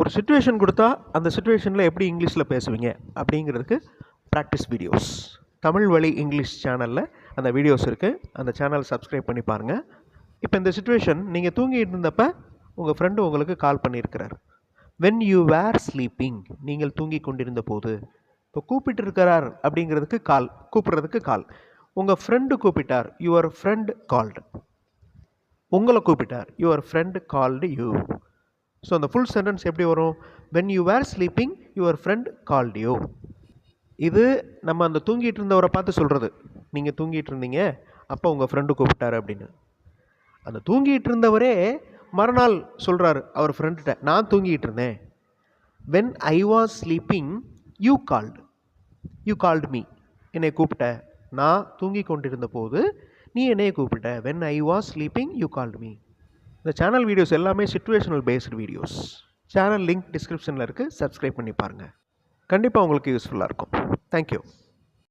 ஒரு சிச்சுவேஷன் கொடுத்தா அந்த சிச்சுவேஷனில் எப்படி இங்கிலீஷில் பேசுவீங்க அப்படிங்கிறதுக்கு ப்ராக்டிஸ் வீடியோஸ் தமிழ் வழி இங்கிலீஷ் சேனலில் அந்த வீடியோஸ் இருக்குது. அந்த சேனல் சப்ஸ்கிரைப் பண்ணி பாருங்கள். இப்போ இந்த சிச்சுவேஷன் நீங்கள் தூங்கிட்டு இருந்தப்போ உங்கள் ஃப்ரெண்டு உங்களுக்கு கால் பண்ணியிருக்கிறார். வென் யூ வேர் ஸ்லீப்பிங், நீங்கள் தூங்கி கொண்டிருந்த போது. இப்போ கூப்பிட்டு இருக்கிறார் அப்படிங்கிறதுக்கு கால், கூப்பிட்றதுக்கு கால். உங்கள் ஃப்ரெண்டு கூப்பிட்டார், யுவர் ஃப்ரெண்ட் கால்டு. உங்களை கூப்பிட்டார், your friend called you. So அந்த ஃபுல் சென்டென்ஸ் எப்படி வரும்? When you were sleeping your friend called you. இது நம்ம அந்த தூங்கிட்டு இருந்தவரை பார்த்து சொல்கிறது. நீங்கள் தூங்கிட்டு இருந்தீங்க, அப்போ உங்கள் ஃப்ரெண்டு கூப்பிட்டாரு அப்படின்னு. அந்த தூங்கிட்டு இருந்தவரே மறுநாள் சொல்கிறாரு அவர் ஃப்ரெண்ட்ட, நான் தூங்கிட்டு இருந்தேன். When I was sleeping you called, you called me, என்னை கூப்பிட்ட. நான் தூங்கி கொண்டிருந்த போது நீ என்னையை கூப்பிட்ட. When I was sleeping you called me. இந்த சேனல் வீடியோஸ் எல்லாமே situational based videos. Channel link டிஸ்கிரிப்ஷனில் இருக்குது, சப்ஸ்கிரைப் பண்ணி பாருங்கள். கண்டிப்பாக உங்களுக்கு யூஸ்ஃபுல்லாக இருக்கும். தேங்க்யூ.